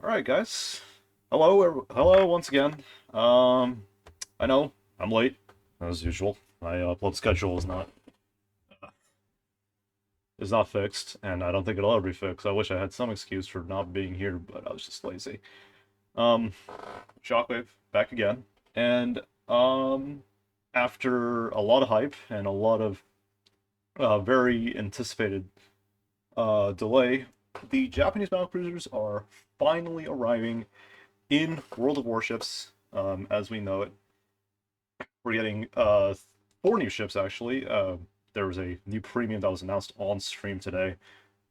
Alright, guys. Hello, hello once again. I know I'm late, as usual. My upload schedule is not fixed, and I don't think it'll ever be fixed. I wish I had some excuse for not being here, but I was just lazy. Um, Shockwave back again, and after a lot of hype and a lot of very anticipated delay, the Japanese Battlecruisers are finally arriving in World of Warships, as we know it. We're getting four new ships actually. There was a new premium that was announced on stream today,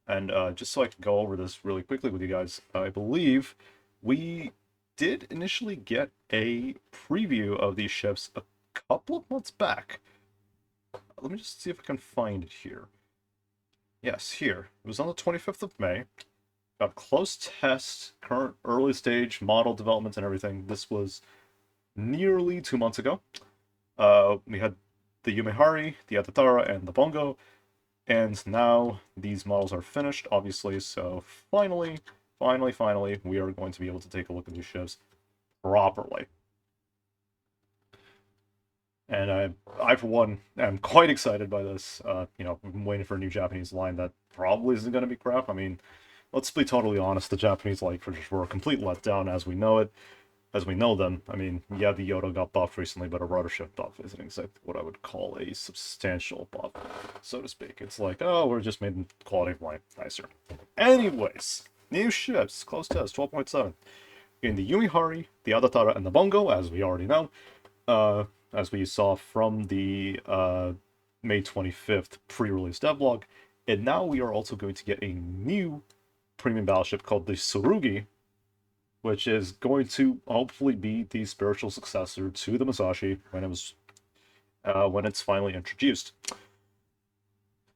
and just so I can go over this really quickly with you guys, I believe we did initially get a preview of these ships a couple of months back. Let me just see if I can find it here. Yes, here. It was on the 25th of May. Got close test, current early stage model development and everything. This was nearly 2 months ago. We had the Yumihari, the Adatara, and the Bungo, and now these models are finished, obviously, so finally, we are going to be able to take a look at these ships properly. And I for one, am quite excited by this. We've been waiting for a new Japanese line that probably isn't going to be crap. I mean, let's be totally honest, the Japanese light cruisers were a complete letdown as we know it. As we know them. I mean, yeah, the Yodo got buffed recently, but a rudder shift buff isn't exactly what I would call a substantial buff, so to speak. It's like, oh, we're just making quality of life nicer. Anyways, new ships, close test, 12.7. In the Yumihari, the Adatara, and the Bungo, as we already know, as we saw from the May 25th pre-release devlog, and now we are also going to get a new premium battleship called the Tsurugi, which is going to hopefully be the spiritual successor to the Musashi when it's finally introduced.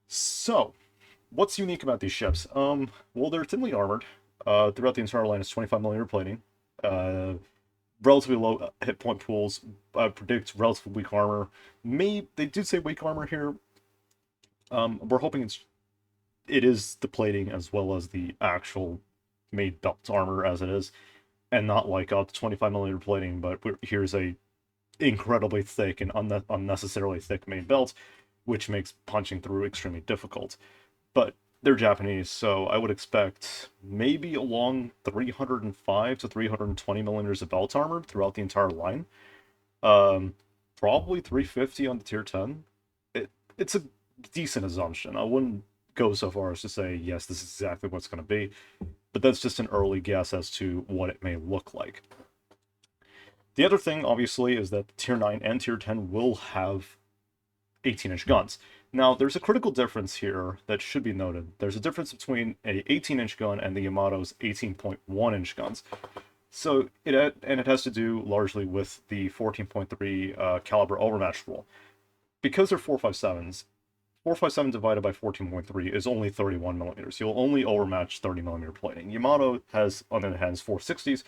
So, what's unique about these ships? Well, they're thinly armored. Throughout the entire line, it's 25mm plating. Relatively low hit point pools. Predict relatively weak armor. They did say weak armor here. We're hoping it is the plating as well as the actual made belt armor as it is, and not like the 25mm plating, but here's a incredibly thick and unnecessarily thick main belt, which makes punching through extremely difficult. But they're Japanese, so I would expect maybe along 305 to 320 millimeters of belt armor throughout the entire line. Probably 350 on the tier 10. It's a decent assumption. I wouldn't go so far as to say, yes, this is exactly what's going to be, but that's just an early guess as to what it may look like. The other thing, obviously, is that Tier 9 and Tier 10 will have 18-inch guns. Now, there's a critical difference here that should be noted. There's a difference between a 18-inch gun and the Yamato's 18.1-inch guns. So, it has to do largely with the 14.3 caliber overmatch rule. Because they're 4.57s, 4.57 divided by 14.3 is only 31 millimeters. You'll only overmatch 30mm plating. Yamato has, on the other hand, 4.60s,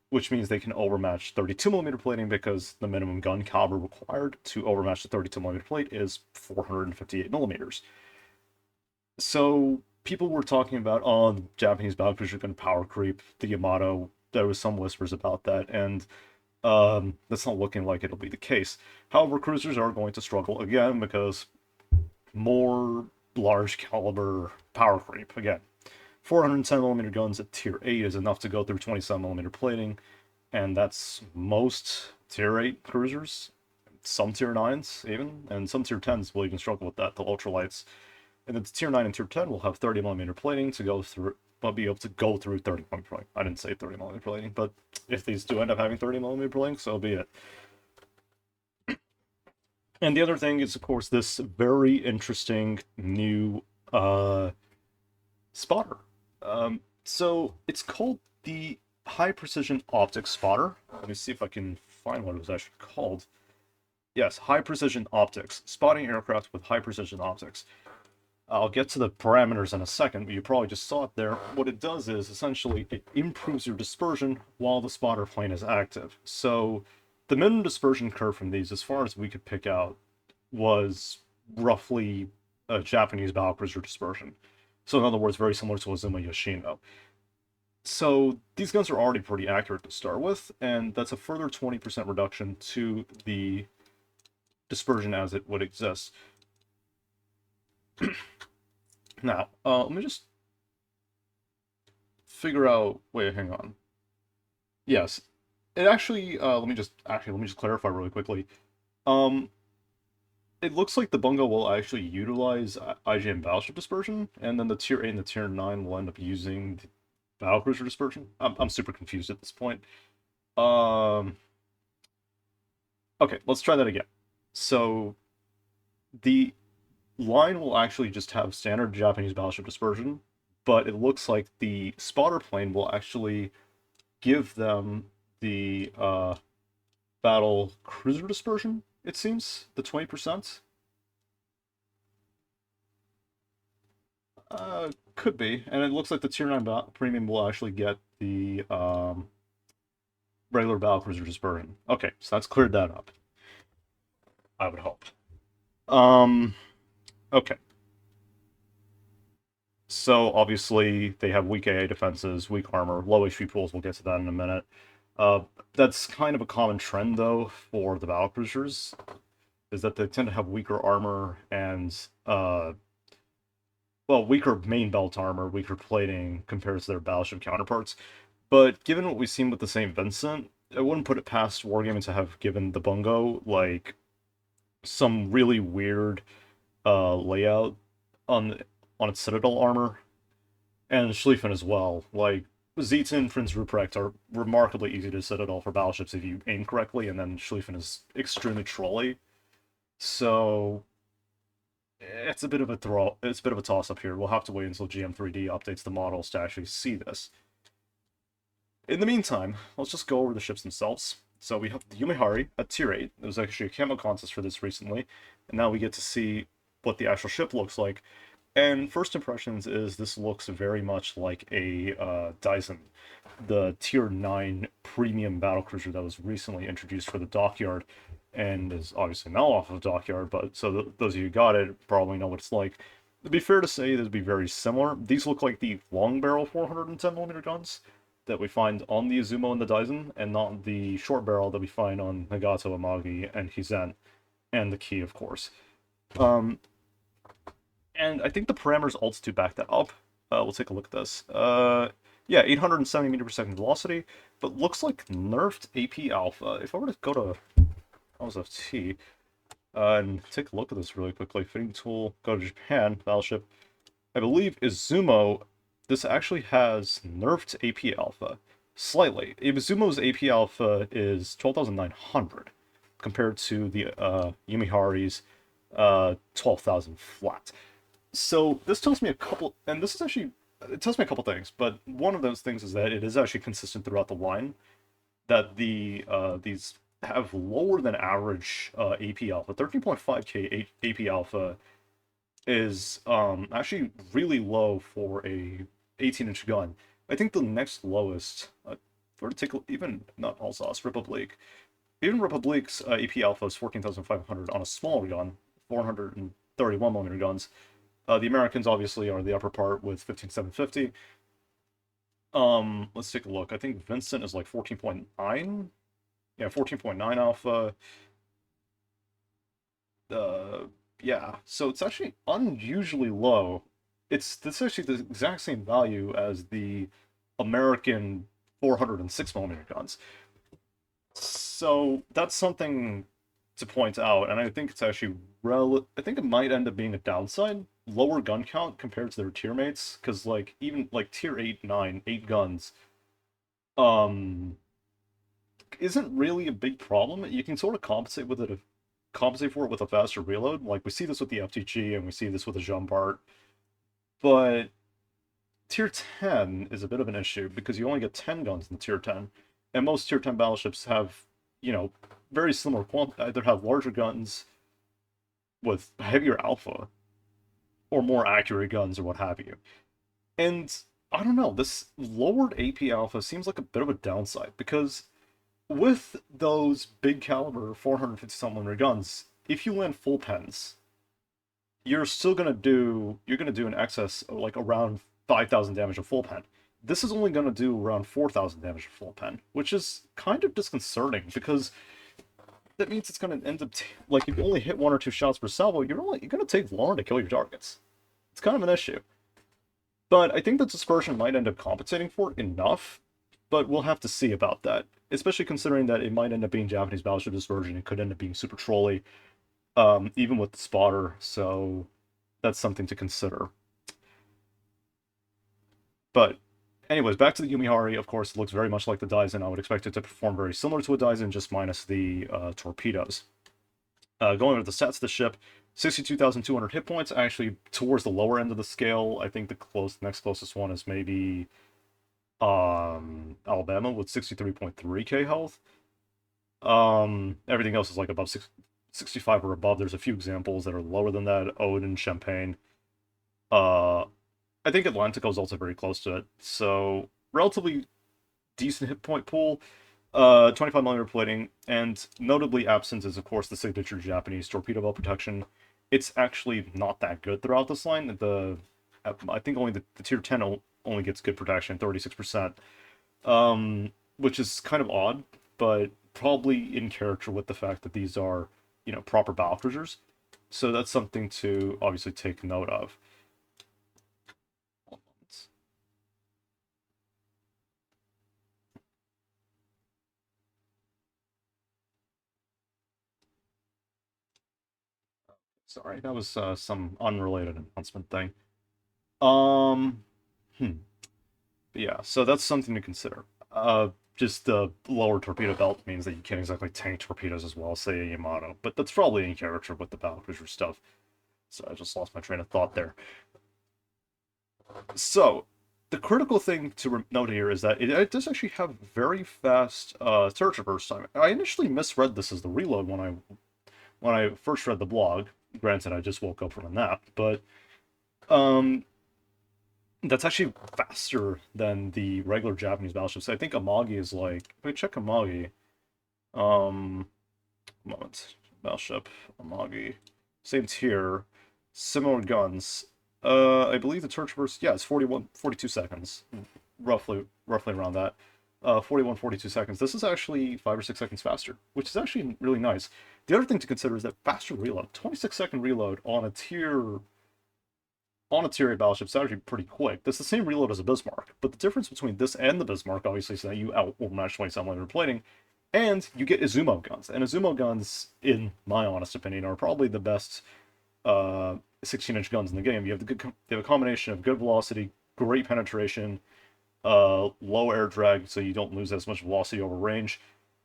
which means they can overmatch 32mm plating because the minimum gun caliber required to overmatch the 32mm plate is 458mm. So people were talking about, oh, the Japanese Battlecruiser are going to power creep the Yamato. There was some whispers about that, and that's not looking like it'll be the case. However, cruisers are going to struggle again because more large caliber power creep. Again, 410mm guns at tier 8 is enough to go through 27mm plating, and that's most tier 8 cruisers, some tier 9s even, and some tier 10s will even struggle with that, the ultralights. And then tier 9 and tier 10 will have 30mm plating to go through, but be able to go through 30mm plating. I didn't say 30mm plating, but if these do end up having 30mm plating, so be it. And the other thing is, of course, this very interesting new spotter. So it's called the High Precision Optics Spotter. Let me see if I can find what it was actually called. Yes, High Precision Optics. Spotting aircraft with high precision optics. I'll get to the parameters in a second, but you probably just saw it there. What it does is, essentially, it improves your dispersion while the spotter plane is active. So the minimum dispersion curve from these, as far as we could pick out, was roughly a Japanese battlecruiser dispersion. So in other words, very similar to Slava and Yoshino. So these guns are already pretty accurate to start with, and that's a further 20% reduction to the dispersion as it would exist. Now, let me just figure out. Wait, hang on. Yes, it actually. Let me just clarify really quickly. Um, it looks like the Bungo will actually utilize IGN battleship dispersion, and then the tier 8 and the tier 9 will end up using the battlecruiser dispersion. I'm super confused at this point. Um, okay, let's try that again. So the line will actually just have standard Japanese battleship dispersion, but it looks like the spotter plane will actually give them the battle cruiser dispersion, it seems, the 20%. Could be. And it looks like the tier 9 premium will actually get the regular battlecruiser dispersion. Okay, so that's cleared that up. I would hope. Okay. So obviously they have weak AA defenses, weak armor, low HP pools. We'll get to that in a minute. That's kind of a common trend though for the battlecruisers, is that they tend to have weaker armor and weaker main belt armor, weaker plating compared to their battleship counterparts. But given what we've seen with the St. Vincent, I wouldn't put it past Wargaming to have given the Bungo like some really weird layout on its Citadel armor, and Schlieffen as well. Like, Zieten, Prince Ruprecht are remarkably easy to Citadel for battleships if you aim correctly, and then Schlieffen is extremely trolly. So it's a bit of a toss-up here. We'll have to wait until GM3D updates the models to actually see this. In the meantime, let's just go over the ships themselves. So we have the Yumihari at tier 8. There was actually a camo contest for this recently, and now we get to see what the actual ship looks like. And first impressions is this looks very much like a Dyson, the tier 9 premium battlecruiser that was recently introduced for the dockyard, and is obviously now off of dockyard, but so those of you who got it probably know what it's like. It'd be fair to say they'd be very similar. These look like the long barrel 410mm guns that we find on the Izumo and the Dyson, and not the short barrel that we find on Nagato, Amagi, and Hizen, and the Key, of course. And I think the parameters altitude back that up. We'll take a look at this. Yeah, 870 meter per second velocity, but looks like nerfed AP alpha. If I were to go to OSFT and take a look at this really quickly, fitting tool, go to Japan, battleship. I believe Izumo, this actually has nerfed AP alpha slightly. Izumo's AP alpha is 12,900 compared to the Yumihari's 12,000 flat. So this tells me a couple, and this is actually, it tells me a couple things, but one of those things is that it is actually consistent throughout the line, that these have lower than average AP alpha. 13.5k AP alpha is actually really low for a 18-inch gun. I think the next lowest, for to take even not Alsace, Republic, even Republic's AP alpha is 14,500 on a smaller gun, 431mm guns. The Americans obviously are the upper part with 15,750. Let's take a look. I think Vincent is like 14.9. Yeah, 14.9 alpha. Yeah, so it's actually unusually low. This is actually the exact same value as the American 406mm guns. So that's something to point out, and I think it's actually I think it might end up being a downside. Lower gun count compared to their tier mates, because like even like tier 8, 9, 8 guns isn't really a big problem. You can sort of compensate for it with a faster reload. Like we see this with the FTG and we see this with the Jumpart. But tier 10 is a bit of an issue because you only get 10 guns in tier 10. And most tier 10 battleships have, very similar either have larger guns with heavier alpha or more accurate guns or what have you. And I don't know, this lowered AP alpha seems like a bit of a downside because with those big caliber 450mm guns, if you land full pens, you're gonna do an excess of like around 5,000 damage of full pen. this is only going to do around 4,000 damage for full pen, which is kind of disconcerting, because that means it's going to end up, like, if you only hit 1 or 2 shots per salvo, you're going to take longer to kill your targets. It's kind of an issue. But I think the dispersion might end up compensating for it enough, but we'll have to see about that. Especially considering that it might end up being Japanese battleship dispersion, it could end up being super trolly, even with the spotter, so that's something to consider. But anyways, back to the Yumihari. Of course, it looks very much like the Daisen. I would expect it to perform very similar to a Daisen, just minus the torpedoes. Going over the stats of the ship, 62,200 hit points, actually towards the lower end of the scale. I think the next closest one is maybe Alabama with 63.3k health. Everything else is like above 65 or above. There's a few examples that are lower than that. Odin, Champagne. I think Atlantico is also very close to it. So relatively decent hit point pool. 25mm plating, and notably absent is, of course, the signature Japanese torpedo belt protection. It's actually not that good throughout this line. I think only the tier 10 only gets good protection, 36%, which is kind of odd, but probably in character with the fact that these are, proper battlecruisers. So that's something to obviously take note of. Sorry, that was some unrelated announcement thing. Yeah, so that's something to consider. Just the lower torpedo belt means that you can't exactly tank torpedoes as well, say a Yamato, but that's probably in character with the Battlecruiser stuff. So I just lost my train of thought there. So, the critical thing to note here is that it does actually have very fast turret traverse time. I initially misread this as the reload when I first read the blog. Granted, I just woke up from a nap, but that's actually faster than the regular Japanese battleships. I think Amagi is like, if we check Amagi, moment, battleship, Amagi, same tier, similar guns. I believe the turret traverse, yeah, it's 42 seconds, roughly around that. 42 seconds. This is actually 5 or 6 seconds faster, which is actually really nice. The other thing to consider is that faster reload, 26-second reload on a tier 8 battleship is actually pretty quick. That's the same reload as a Bismarck, but the difference between this and the Bismarck, obviously, is that you outmatch 27mm plating, and you get Izumo guns. And Izumo guns, in my honest opinion, are probably the best 16-inch guns in the game. You have a combination of good velocity, great penetration, low air drag, so you don't lose as much velocity over range,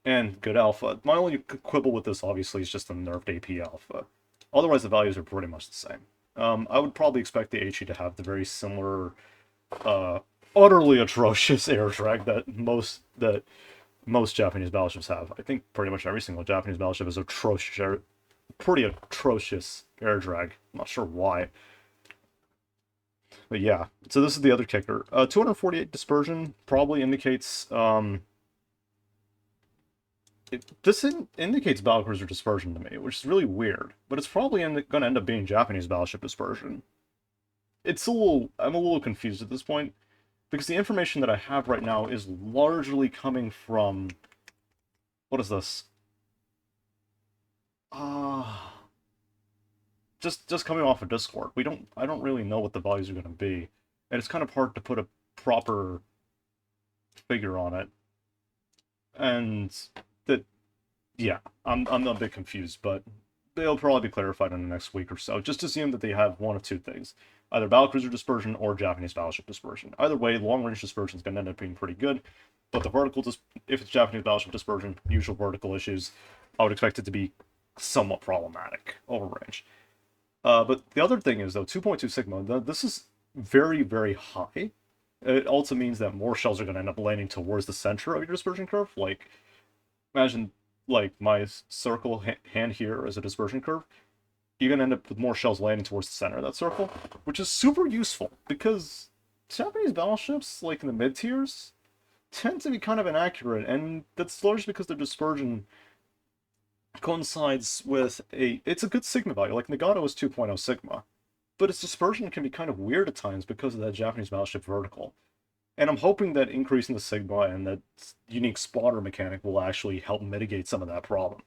and good alpha. My only quibble with this, obviously, is just the nerfed AP alpha. Otherwise, the values are pretty much the same. I would probably expect the HE to have the very similar, utterly atrocious air drag that most Japanese battleships have. I think pretty much every single Japanese battleship has pretty atrocious air drag. I'm not sure why. But yeah, so this is the other kicker. 248 dispersion probably indicates this indicates Battlecruiser dispersion to me, which is really weird. But it's probably going to end up being Japanese battleship dispersion. I'm a little confused at this point, because the information that I have right now is largely coming from, what is this? Just coming off of Discord. I don't really know what the values are going to be, and it's kind of hard to put a proper figure on it. And that, yeah, I'm a bit confused, but they'll probably be clarified in the next week or so. Just assume that they have one of two things: either Battlecruiser dispersion or Japanese battleship dispersion. Either way, long-range dispersion is going to end up being pretty good, but the vertical, if it's Japanese battleship dispersion, usual vertical issues, I would expect it to be somewhat problematic over range. But the other thing is, though, 2.2 Sigma, this is very, very high. It also means that more shells are going to end up landing towards the center of your dispersion curve. Like, imagine, like, my circle hand here as a dispersion curve. You're going to end up with more shells landing towards the center of that circle, which is super useful, because Japanese battleships, like in the mid-tiers, tend to be kind of inaccurate, and that's largely because their dispersion coincides with it's a good sigma value. Like Nagato is 2.0 sigma, but its dispersion can be kind of weird at times because of that Japanese battleship vertical. And I'm hoping that increasing the Sigma and that unique spotter mechanic will actually help mitigate some of that problem.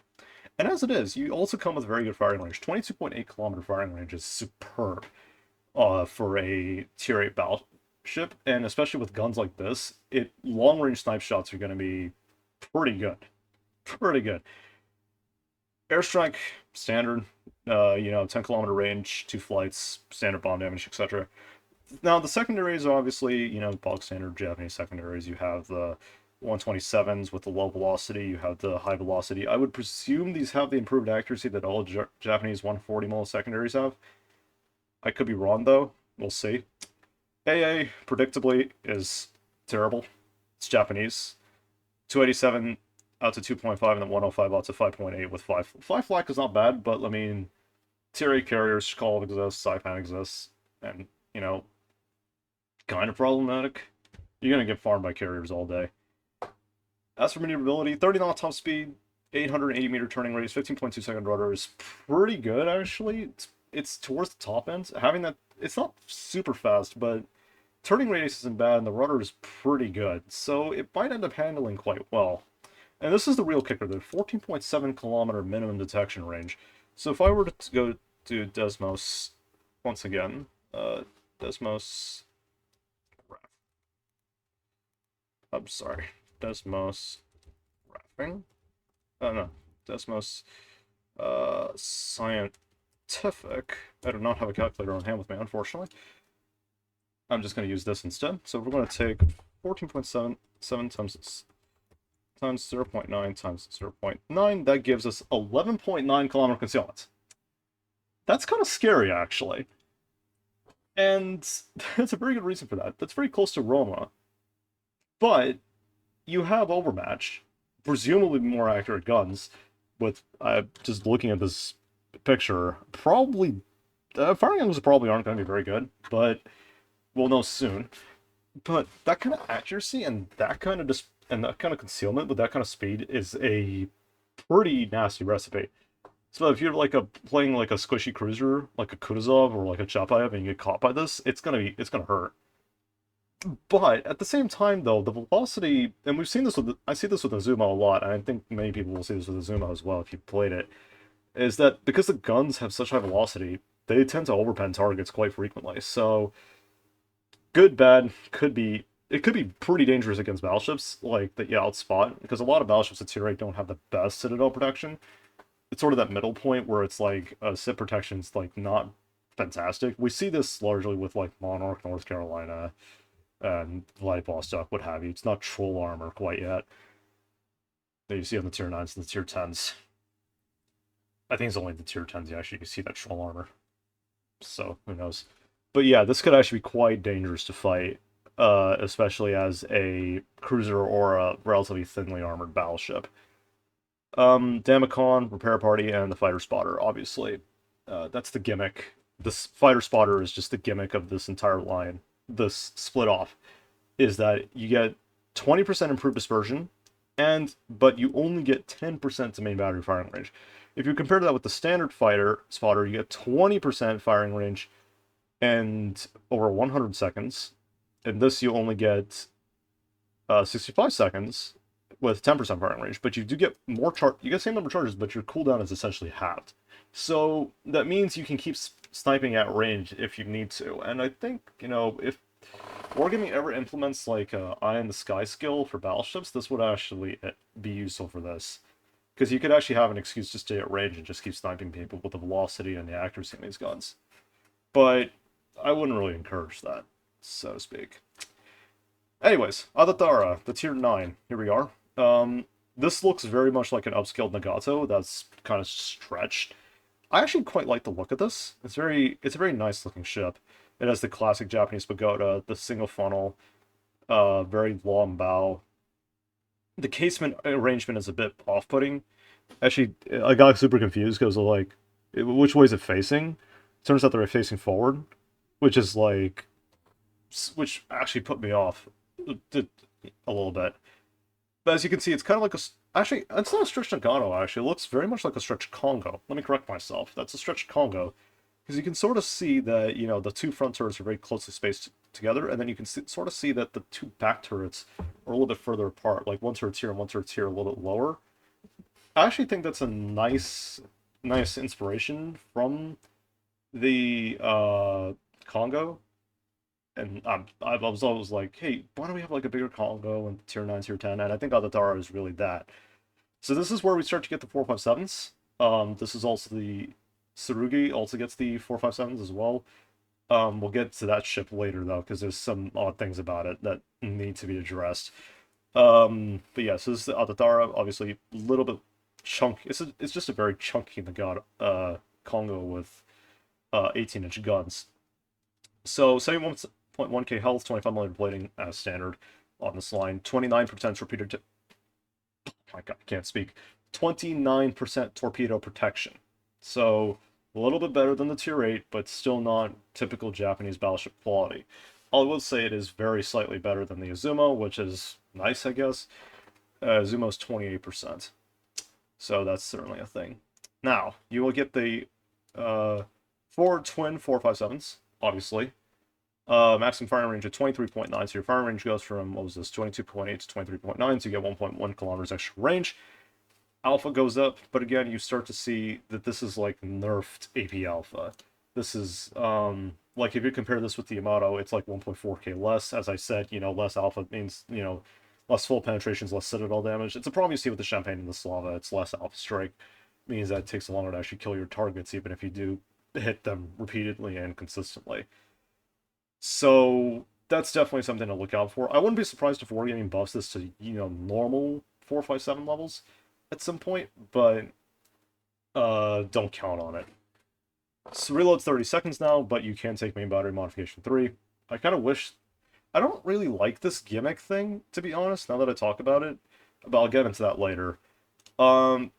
And as it is, you also come with very good firing range. 22.8 kilometer firing range is superb for a tier 8 battleship, and especially with guns like this, long range snipe shots are going to be pretty good. Pretty good. Airstrike, standard, 10 kilometer range, 2 flights, standard bomb damage, etc. Now, the secondaries are obviously, bog standard Japanese secondaries. You have the 127s with the low velocity, you have the high velocity. I would presume these have the improved accuracy that all Japanese 140 mm secondaries have. I could be wrong, though. We'll see. AA, predictably, is terrible. It's Japanese. 287 out to 2.5 and then 105 out to 5.8 with 5. 5 flak is not bad, but, I mean, tier 8 carriers, Shkov exists, Saipan exists, and, kind of problematic. You're going to get farmed by carriers all day. As for maneuverability, 30 knot top speed, 880 meter turning radius, 15.2 second rudder is pretty good, actually. It's towards the top end. Having that, it's not super fast, but turning radius isn't bad, and the rudder is pretty good. So it might end up handling quite well. And this is the real kicker, the 14.7 kilometer minimum detection range. So if I were to go to Desmos, once again, Desmos... I'm sorry, Desmos Raffing? Oh no, Desmos Scientific. I do not have a calculator on hand with me, unfortunately. I'm just going to use this instead. So we're going to take 14.7 times 0.9 times 0.9. That gives us 11.9 kilometer concealment. That's kind of scary, actually. And that's a very good reason for that. That's very close to Roma. But you have Overmatch, presumably more accurate guns, with, just looking at this picture, probably, firing angles probably aren't going to be very good, but we'll know soon. But that kind of accuracy and that kind of concealment with that kind of speed is a pretty nasty recipe. So if you're playing like a squishy cruiser, like a Kutuzov or like a Chapayev, and you get caught by this, it's gonna hurt. But at the same time, though, the velocity, and we've seen this I see this with Azuma a lot, and I think many people will see this with Azuma as well if you've played it, is that because the guns have such high velocity, they tend to overpen targets quite frequently. So, good, bad, it could be pretty dangerous against battleships, like, that you outspot, because a lot of battleships at tier 8 don't have the best citadel protection. It's sort of that middle point where it's like, cit protection's, like, not fantastic. We see this largely with, like, Monarch, North Carolina, and Vladivostok, what have you. It's not troll armor quite yet that you see on the tier 9s and the tier 10s. I think it's only the tier 10s you actually can see that troll armor. So, who knows. But yeah, this could actually be quite dangerous to fight, especially as a cruiser or a relatively thinly armored battleship. Damacon, Repair Party, and the Fighter Spotter, obviously. That's the gimmick. This Fighter Spotter is just the gimmick of this entire line. This split off is that you get 20% improved dispersion, but you only get 10% to main battery firing range. If you compare that with the standard fighter spotter, you get 20% firing range and over 100 seconds, and this you only get 65 seconds with 10% firing range. But you do get more you get the same number of charges, but your cooldown is essentially halved. So that means you can keep sniping at range if you need to. And I think, if Wargaming ever implements like a Eye in the Sky skill for battleships, this would actually be useful for this. Because you could actually have an excuse to stay at range and just keep sniping people with the velocity and the accuracy in these guns. But I wouldn't really encourage that, so to speak. Anyways, Adatara, the tier 9. Here we are. This looks very much like an upscaled Nagato that's kind of stretched. I actually quite like the look of this. It's a very nice looking ship. It has the classic Japanese pagoda, the single funnel, very long bow. The casement arrangement is a bit off-putting. Actually, I got super confused because of like, which way is it facing? Turns out they're facing forward, which actually put me off a little bit. But as you can see, it's kind of like actually, it's not a stretched Nagano, actually. It looks very much like a stretched Congo. Let me correct myself. That's a stretched Congo. Because you can sort of see that, the two front turrets are very closely spaced together, and then you can sort of see that the two back turrets are a little bit further apart. Like one turret's here and one turret's here, a little bit lower. I actually think that's a nice inspiration from the Congo. And I was always like, hey, why don't we have like a bigger Congo and tier 9, tier 10? And I think Adatara is really that. So this is where we start to get the 457s. This is also the Tsurugi also gets the 457s as well. We'll get to that ship later though, because there's some odd things about it that need to be addressed. But yeah, so this is the Adatara, obviously a little bit chunky. It's just a very chunky Nagata Congo with 18-inch guns. So 71.1k health, 25mm plating as standard on this line, 29% torpedo. Oh my god, I can't speak. 29% torpedo protection. So a little bit better than the tier 8, but still not typical Japanese battleship quality. I will say it is very slightly better than the Izumo, which is nice, I guess. Izumo's 28%. So that's certainly a thing. Now, you will get the 4 twin 457s, obviously. Maximum firing range of 23.9, so your firing range goes from, what was this, 22.8 to 23.9, so you get 1.1 kilometers extra range. Alpha goes up, but again, you start to see that this is like nerfed AP Alpha. This is, like if you compare this with the Yamato, it's like 1.4k less. As I said, less Alpha means, less full penetrations, less citadel damage. It's a problem you see with the Champagne and the Slava. It's less Alpha Strike. It means that it takes longer to actually kill your targets, even if you do hit them repeatedly and consistently. So that's definitely something to look out for. I wouldn't be surprised if Wargaming buffs this to, normal 457 levels at some point, but don't count on it. So reload's 30 seconds now, but you can take main battery modification 3. I kind of wish... I don't really like this gimmick thing, to be honest, now that I talk about it. But I'll get into that later. The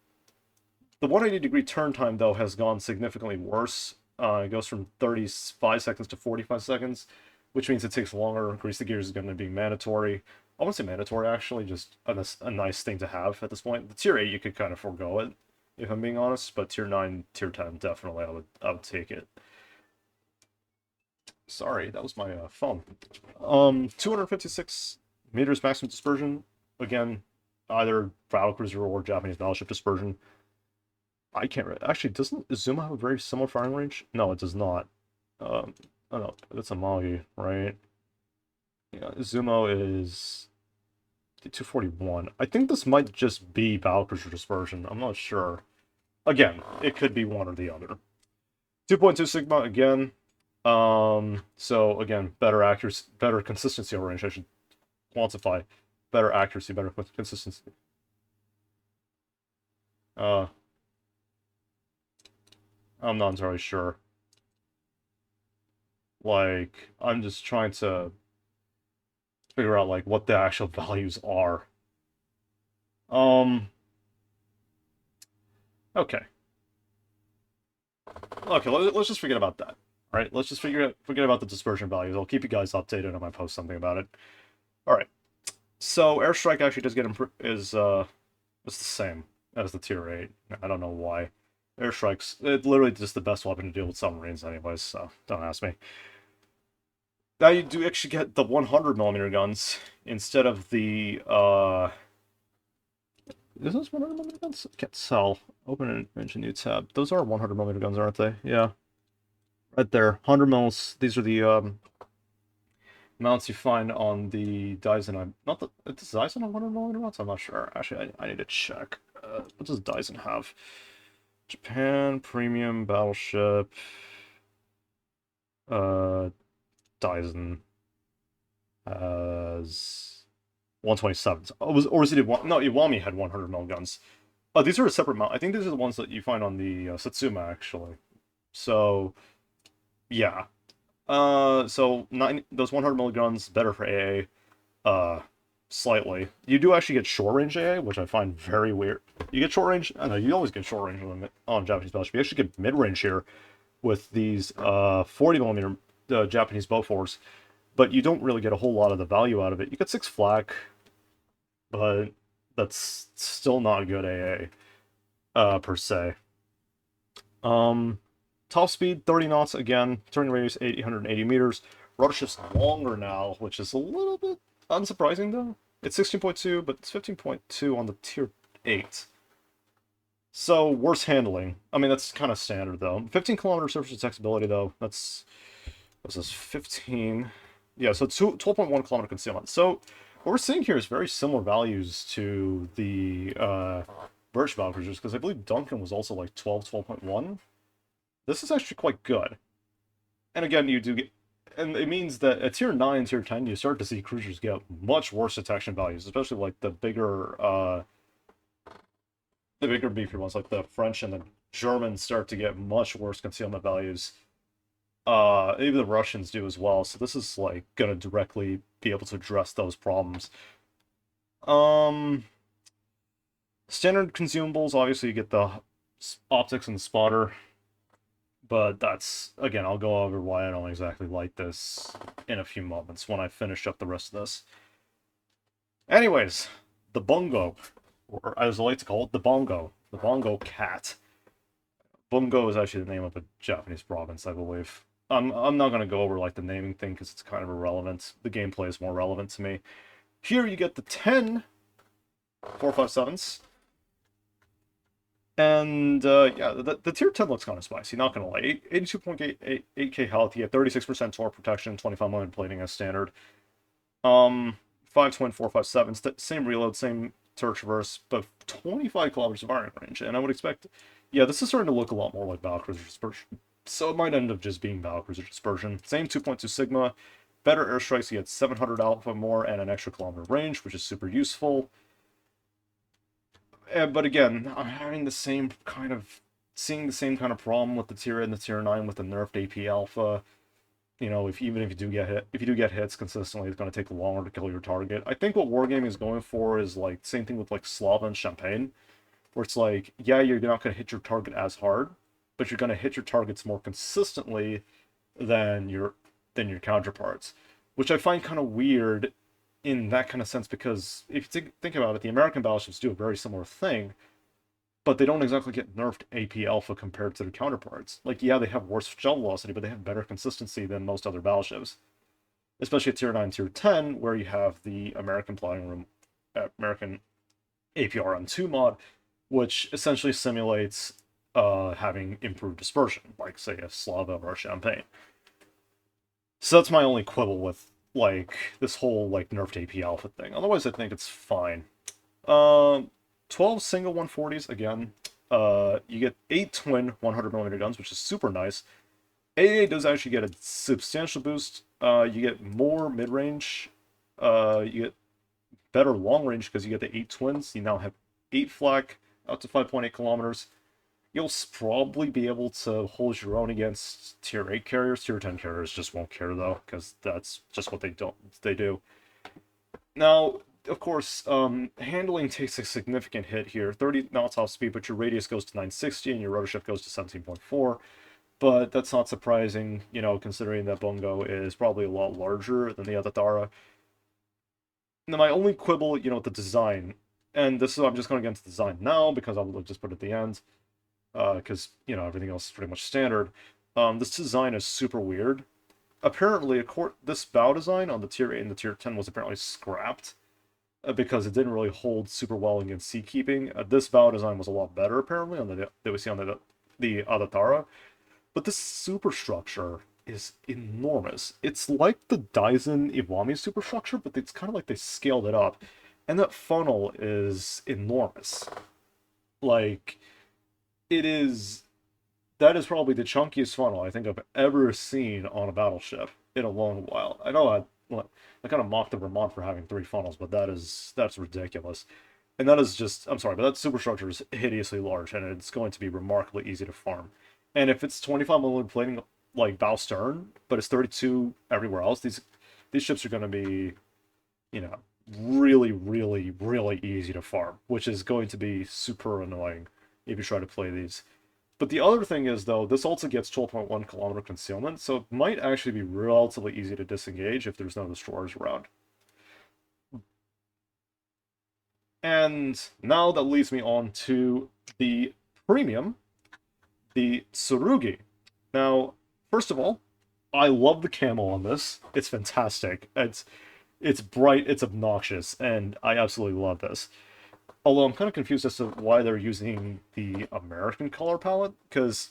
180-degree turn time, though, has gone significantly worse. It goes from 35 seconds to 45 seconds, which means it takes longer. Grease the gears is going to be mandatory. I wouldn't say mandatory, actually, just a nice thing to have at this point. The tier 8, you could kind of forego it, if I'm being honest, but tier 9, tier 10, definitely I would take it. Sorry, that was my phone. 256 meters maximum dispersion. Again, either Battlecruiser or Japanese battleship dispersion. I can't really... Actually, doesn't Izumo have a very similar firing range? No, it does not. Oh no, that's a Magi, right? Yeah, Izumo is 241. I think this might just be Battlecruiser dispersion. I'm not sure. Again, it could be one or the other. 2.2 Sigma again. So again, better accuracy, better consistency over range. I should quantify better accuracy, better consistency. I'm not entirely sure. Like, I'm just trying to figure out, like, what the actual values are. Okay. Okay, let's just forget about that. Alright, let's just forget about the dispersion values. I'll keep you guys updated. I might post something about it. Alright. So, airstrike actually does get it's the same as the tier 8. I don't know why. Airstrike's literally just the best weapon to deal with submarines anyways, so don't ask me. Now you do actually get the 100mm guns instead of the, Is this 100mm guns? I can't tell. Open an engine new tab. Those are 100mm guns, aren't they? Yeah. Right there. 100 mils. These are the, mounts you find on the Dyson. Not the... Does Dyson have 100mm mounts? I'm not sure. Actually, I need to check. What does Dyson have? Japan, premium, battleship, Dyson has 127s. Oh, or is it no, Iwami had 100mm guns. Oh, these are a separate mount. I think these are the ones that you find on the Satsuma, actually. So, yeah. So those 100mm guns, better for AA, slightly. You do actually get short range AA, which I find very weird. You get short range. I know you always get short range on Japanese battleship. You actually get mid range here with these 40mm Japanese Bofors, but you don't really get a whole lot of the value out of it. You get 6 flak, but that's still not good AA per se. Top speed 30 knots again. Turning radius 880 meters. Rudder shift's longer now, which is a little bit unsurprising, though. It's 16.2, but it's 15.2 on the tier 8. So, worse handling. I mean, that's kind of standard, though. 15 kilometer surface detectability, though. That's... What's this? 15... Yeah, so 12.1 kilometer concealment. So, what we're seeing here is very similar values to the British Battlecruisers, because I believe Duncan was also like 12.1. This is actually quite good. And again, you do get... And it means that at tier 9, tier 10, you start to see cruisers get much worse detection values, especially like the bigger beefier ones, like the French and the Germans start to get much worse concealment values. Even the Russians do as well, so this is like gonna directly be able to address those problems. Standard consumables, obviously you get the optics and the spotter, but that's, again, I'll go over why I don't exactly like this in a few moments when I finish up the rest of this. Anyways, the Bungo, or as I like to call it, the Bongo cat. Bungo is actually the name of a Japanese province, I believe. I'm not going to go over like the naming thing because it's kind of irrelevant. The gameplay is more relevant to me. Here you get the 10 457s. And yeah, the tier 10 looks kind of spicy, not going to lie. 82.8k health, you get 36% torque protection, 25 million plating as standard. 5 twin 457s, same reload, same turret traverse, but 25 kilometers of firing range. And I would expect, yeah, this is starting to look a lot more like Battlecruiser dispersion. So it might end up just being Battlecruiser dispersion. Same 2.2 Sigma, better airstrikes, you get 700 alpha more and an extra kilometer range, which is super useful. But again, I'm having the same kind of, seeing the same kind of problem with the tier 8 and the tier 9 with the nerfed AP alpha. You know, even if you do get hit, if you do get hits consistently, it's going to take longer to kill your target. I think what Wargaming is going for is like same thing with like Slava and Champagne, where it's like, yeah, you're not going to hit your target as hard, but you're going to hit your targets more consistently than your counterparts, which I find kind of weird in that kind of sense, because if you think about it, the American battleships do a very similar thing, but they don't exactly get nerfed AP alpha compared to their counterparts. Like, yeah, they have worse shell velocity, but they have better consistency than most other battleships. Especially at tier 9, tier 10, where you have the American plotting room, American APR on 2 mod, which essentially simulates having improved dispersion, like, say, a Slava or a Champagne. So that's my only quibble with, like, this whole, like, nerfed AP alpha thing. Otherwise, I think it's fine. 12 single 140s, again. You get 8 twin 100mm guns, which is super nice. AA does actually get a substantial boost. You get more mid-range. You get better long-range because you get the 8 twins. You now have 8 flak, up to 5.8 kilometers. You'll probably be able to hold your own against tier 8 carriers. Tier 10 carriers just won't care, though, because that's just what they do. Now, of course, handling takes a significant hit here. 30 knots off speed, but your radius goes to 960 and your rotor shift goes to 17.4. But that's not surprising, you know, considering that Bungo is probably a lot larger than the Adatara. Now, my only quibble, you know, with the design, and this is, I'm just going to get into design now because I'll just put it at the end, because, you know, everything else is pretty much standard. This design is super weird. Apparently, this bow design on the tier 8 and the tier 10 was apparently scrapped because it didn't really hold super well against seakeeping. This bow design was a lot better, apparently, on that we see on the Adatara. But this superstructure is enormous. It's like the Daisen Iwami superstructure, but it's kind of like they scaled it up. And that funnel is enormous. Like, that is probably the chunkiest funnel I think I've ever seen on a battleship in a long while. I know I kind of mocked the Vermont for having 3 funnels, but that's ridiculous. And that is just, I'm sorry, but that superstructure is hideously large, and it's going to be remarkably easy to farm. And if it's 25mm plating, like, bow stern, but it's 32 everywhere else, these ships are going to be, you know, really, really, really easy to farm, which is going to be super annoying if you try to play these. But the other thing is, though, this also gets 12.1 kilometer concealment, so it might actually be relatively easy to disengage if there's no destroyers around. And now that leads me on to the premium, the Tsurugi. Now, first of all, I love the camo on this. It's fantastic. It's bright, it's obnoxious, and I absolutely love this. Although I'm kind of confused as to why they're using the American color palette, because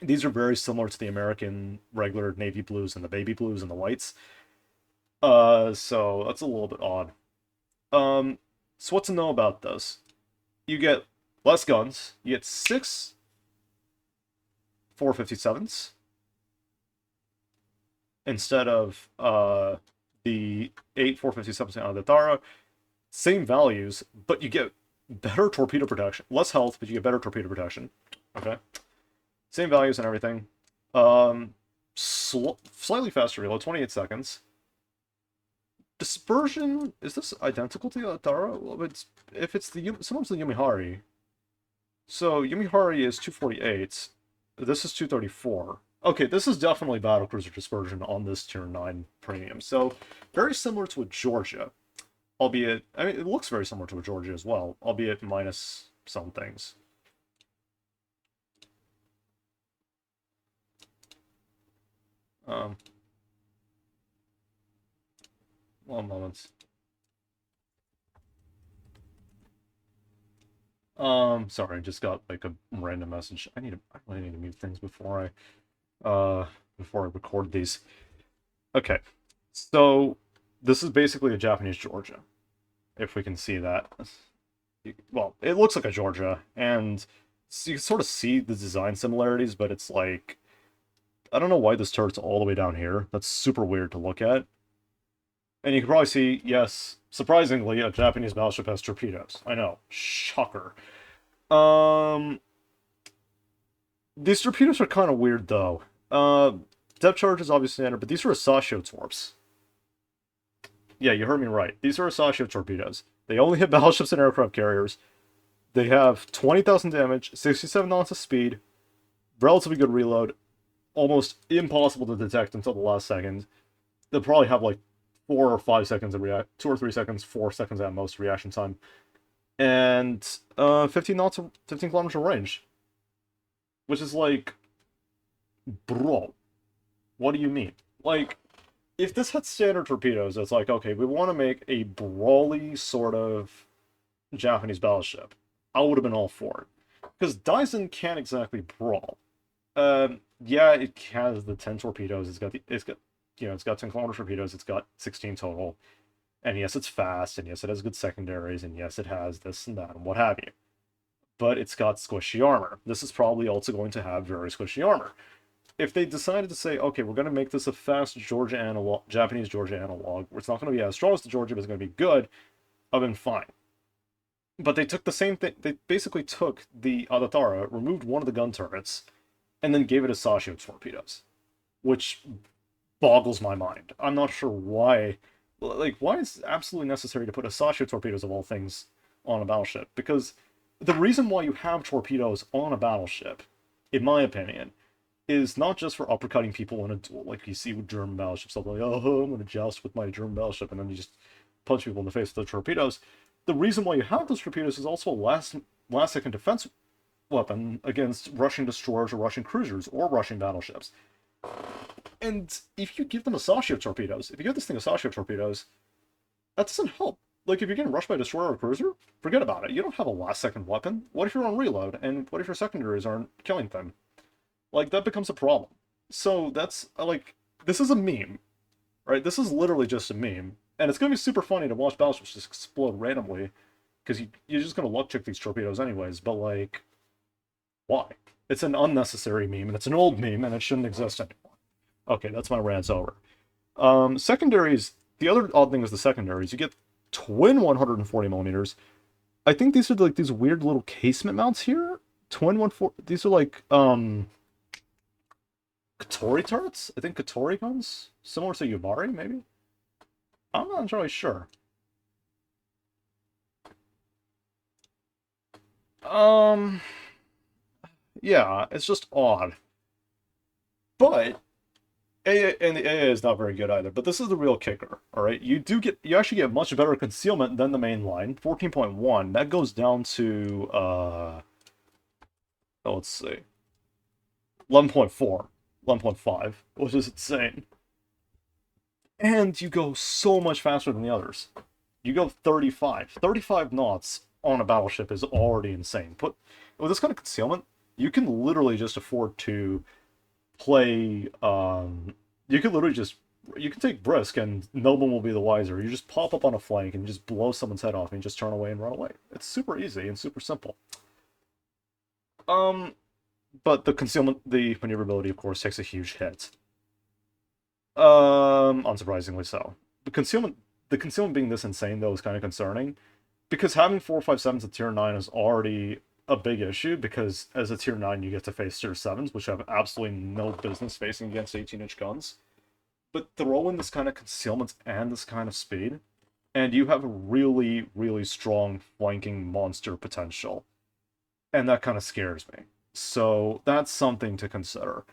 these are very similar to the American regular navy blues and the baby blues and the whites. So that's a little bit odd. So what to know about this? You get less guns. You get 6 457s instead of the 8 457s in Adatara. Same values, but you get better torpedo protection. Less health, but you get better torpedo protection. Okay. Same values and everything. Slightly faster reload, 28 seconds. Dispersion, is this identical to Adatara? Well, if it's the someone's the Yumihari. So Yumihari is 248. This is 234. Okay, this is definitely Battlecruiser dispersion on this tier 9 premium. So very similar to a Georgia, albeit I mean it looks very similar to a Georgia as well, albeit minus some things. One moment. Sorry, I just got like a random message. I really need to mute things before I record these. Okay, so this is basically a Japanese Georgia, if we can see that. Well, it looks like a Georgia, and you can sort of see the design similarities, but it's like, I don't know why this turret's all the way down here. That's super weird to look at. And you can probably see, yes, surprisingly, a Japanese battleship has torpedoes. I know, shocker. These torpedoes are kind of weird, though. Depth charge is obviously standard, but these are Asashio torps. Yeah, you heard me right. These are Asashio torpedoes. They only hit battleships and aircraft carriers. They have 20,000 damage, 67 knots of speed, relatively good reload, almost impossible to detect until the last second. They'll probably have like 4 or 5 seconds of 2 or 3 seconds, 4 seconds at most reaction time, and 15 knots, 15 kilometers of range, which is like, bro, what do you mean? Like, if this had standard torpedoes, it's like, okay, we want to make a brawly sort of Japanese battleship. I would have been all for it, because Daisen can't exactly brawl. Yeah, it has the 10 torpedoes. It's got 10 kilometer torpedoes. It's got 16 total. And yes, it's fast. And yes, it has good secondaries. And yes, it has this and that and what have you. But it's got squishy armor. This is probably also going to have very squishy armor. If they decided to say, okay, we're going to make this a fast Georgia analog, Japanese Georgia analog, where it's not going to be as strong as the Georgia, but it's going to be good, I've been fine. But they took the same thing. They basically took the Adatara, removed one of the gun turrets, and then gave it Asashio torpedoes, which boggles my mind. I'm not sure why. Like, why is it absolutely necessary to put Asashio torpedoes, of all things, on a battleship? Because the reason why you have torpedoes on a battleship, in my opinion, is not just for uppercutting people in a duel, like you see with German battleships. They'll be like, oh, I'm going to joust with my German battleship, and then you just punch people in the face with the torpedoes. The reason why you have those torpedoes is also a last-second defense weapon against Russian destroyers or Russian cruisers or Russian battleships. And if you give them Asashio torpedoes, if you give this thing Asashio torpedoes, that doesn't help. Like, if you're getting rushed by a destroyer or a cruiser, forget about it. You don't have a last-second weapon. What if you're on reload, and what if your secondaries aren't killing them? Like, that becomes a problem. So that's, like, this is a meme, right? This is literally just a meme. And it's going to be super funny to watch battleships just explode randomly, because you're just going to luck check these torpedoes anyways, but, like, why? It's an unnecessary meme, and it's an old meme, and it shouldn't exist anymore. Okay, that's my rant's over. Secondaries, the other odd thing is the secondaries. You get twin 140 millimeters. I think these are like these weird little casement mounts here. Twin 140, these are like, Katori turrets? I think Katori guns? Similar to Yumihari, maybe? I'm not entirely sure. Yeah, it's just odd. But and the AA is not very good either, but this is the real kicker, alright? You actually get much better concealment than the main line. 14.1, that goes down to let's see. 11.4. 11.5, which is insane. And you go so much faster than the others. You go 35. 35 knots on a battleship is already insane. But with this kind of concealment, you can literally just afford to play, you can literally just, you can take Brisk and no one will be the wiser. You just pop up on a flank and just blow someone's head off and just turn away and run away. It's super easy and super simple. But the concealment, the maneuverability, of course, takes a huge hit. Unsurprisingly so. The concealment being this insane, though, is kind of concerning, because having 4.57s at tier 9 is already a big issue, because as a tier 9 you get to face tier 7s, which have absolutely no business facing against 18-inch guns. But throw in this kind of concealment and this kind of speed, and you have a really, really strong flanking monster potential. And that kind of scares me. So that's something to consider.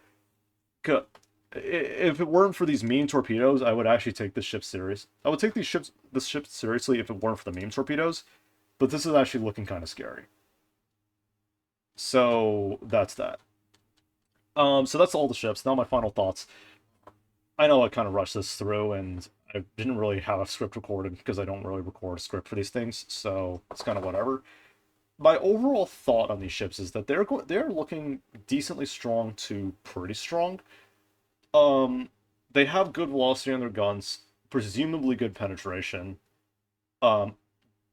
If it weren't for these meme torpedoes, I would actually take this ship serious. I would take this ship seriously if it weren't for the meme torpedoes, but this is actually looking kind of scary. So that's that. So that's all the ships. Now my final thoughts. I know I kind of rushed this through, and I didn't really have a script recorded because I don't really record a script for these things, so it's kind of whatever. My overall thought on these ships is that they're looking decently strong to pretty strong. They have good velocity on their guns, presumably good penetration,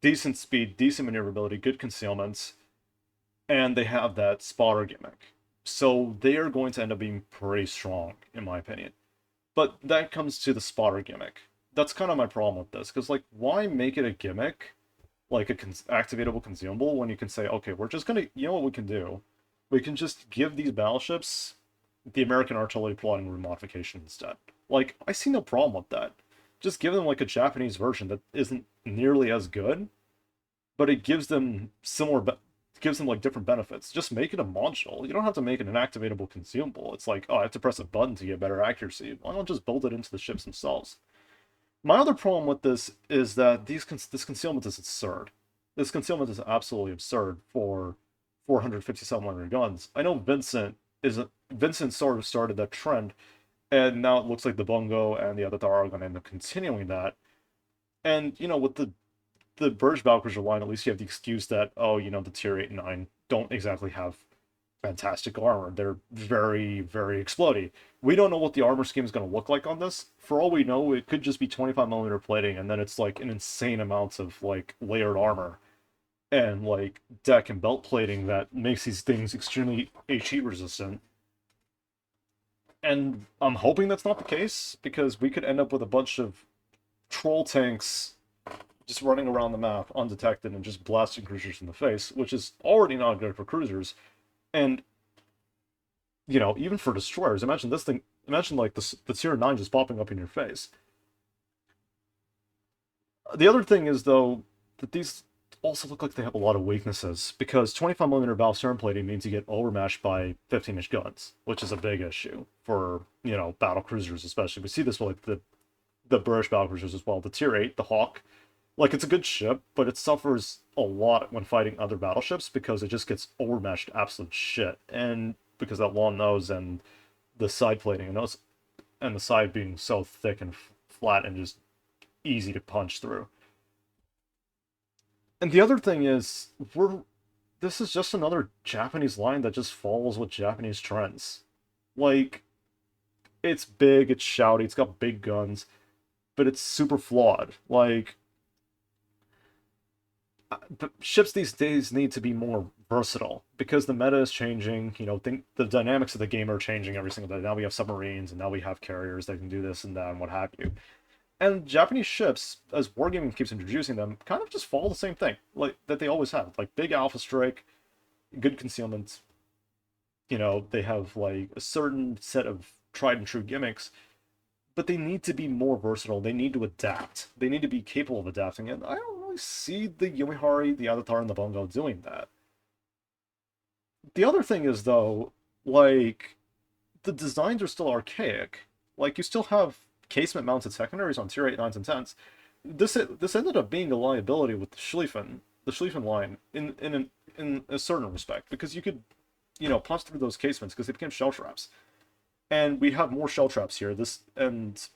decent speed, decent maneuverability, good concealments, and they have that spotter gimmick. So they are going to end up being pretty strong, in my opinion. But that comes to the spotter gimmick. That's kind of my problem with this, because, like, why make it a gimmick, like a activatable consumable, when you can say, okay, we're just gonna, you know what we can do? We can just give these battleships the American artillery plotting room modification instead. Like, I see no problem with that. Just give them, like, a Japanese version that isn't nearly as good, but it gives them like, different benefits. Just make it a module. You don't have to make it an activatable consumable. It's like, oh, I have to press a button to get better accuracy. Why not just build it into the ships themselves? My other problem with this is that this concealment is absurd. This concealment is absolutely absurd for 457 guns. I know Vincent sort of started that trend, and now it looks like the Bungo and the Adatara are going to end up continuing that. And, you know, with the Burge Battlecruiser line, at least you have the excuse that, oh, you know, the tier 8 and 9 don't exactly have fantastic armor. They're very, very explodey. We don't know what the armor scheme is going to look like on this. For all we know, it could just be 25mm plating, and then it's, like, an insane amount of, like, layered armor and, like, deck and belt plating that makes these things extremely HE resistant. And I'm hoping that's not the case, because we could end up with a bunch of troll tanks just running around the map undetected and just blasting cruisers in the face, which is already not good for cruisers. And, you know, even for destroyers, imagine this thing, imagine, like, the tier 9 just popping up in your face. The other thing is, though, that these also look like they have a lot of weaknesses, because 25mm valve stern plating means you get overmatched by 15-inch guns, which is a big issue for, you know, battle cruisers especially. We see this with, like, the British battlecruisers as well. The tier 8, the Hawk, like, it's a good ship, but it suffers a lot when fighting other battleships because it just gets overmatched to absolute shit. And because that long nose and the side plating and the side being so thick and flat and just easy to punch through. And the other thing is, this is just another Japanese line that just follows with Japanese trends. Like, it's big, it's shouty, it's got big guns, but it's super flawed. Like, the ships these days need to be more versatile, because the meta is changing. You know, the dynamics of the game are changing every single day. Now we have submarines, and now we have carriers that can do this and that and what have you. And Japanese ships, as Wargaming keeps introducing them, kind of just follow the same thing, like, that they always have. Like, big alpha strike, good concealment. You know, they have, like, a certain set of tried and true gimmicks, but they need to be more versatile. They need to adapt. They need to be capable of adapting, and I don't really see the Yumihari, the Adatara, and the Bungo doing that. The other thing is, though, like, the designs are still archaic. Like, you still have casement-mounted secondaries on tier 8, 9s, and 10s. This ended up being a liability with the Schlieffen line, in a certain respect, because you could, you know, punch through those casements because they became shell traps. And we have more shell traps here. And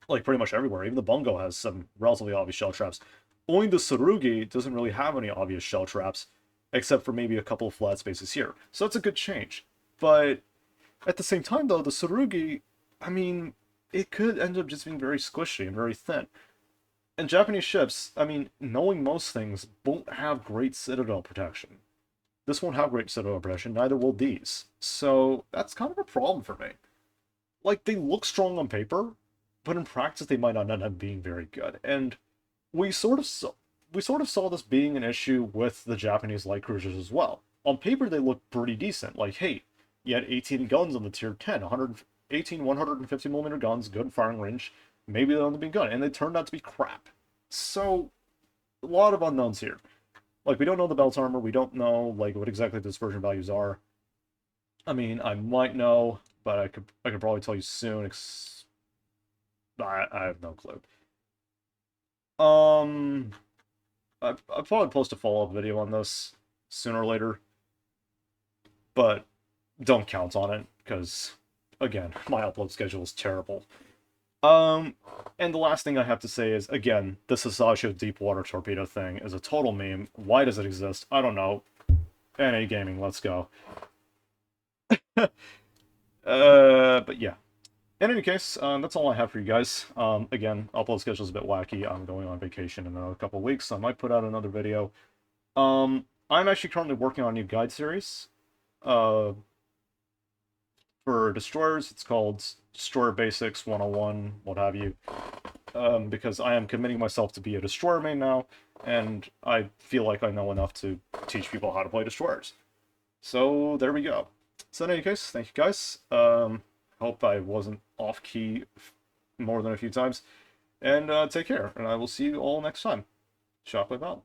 like pretty much everywhere. Even the Bungo has some relatively obvious shell traps. Only the Tsurugi doesn't really have any obvious shell traps, except for maybe a couple of flat spaces here. So that's a good change. But at the same time, though, the Tsurugi, I mean, it could end up just being very squishy and very thin. And Japanese ships, I mean, knowing most things, won't have great citadel protection. This won't have great citadel protection, neither will these. So that's kind of a problem for me. Like, they look strong on paper, but in practice they might not end up being very good. And we sort of saw this being an issue with the Japanese light cruisers as well. On paper they look pretty decent. Like, hey, you had 18 guns on the tier 10, 118 150mm guns, good firing range. Maybe they'll end up being good, and they turned out to be crap. So, a lot of unknowns here. Like, we don't know the belt armor, we don't know, like, what exactly the dispersion values are. I mean, I might know, but I could probably tell you soon. I have no clue. I'll probably post a follow-up video on this sooner or later, but don't count on it, because, again, my upload schedule is terrible. And the last thing I have to say is, again, the Sasasho Deepwater Torpedo thing is a total meme. Why does it exist? I don't know. NA Gaming, let's go. But yeah. In any case, that's all I have for you guys. Again, upload schedule is a bit wacky. I'm going on vacation in another couple of weeks, so I might put out another video. I'm actually currently working on a new guide series. For destroyers, it's called Destroyer Basics 101, what have you. Because I am committing myself to be a destroyer main now, and I feel like I know enough to teach people how to play destroyers. So there we go. So in any case, thank you guys. Hope I wasn't off-key more than a few times. And take care, and I will see you all next time. Shockwave out.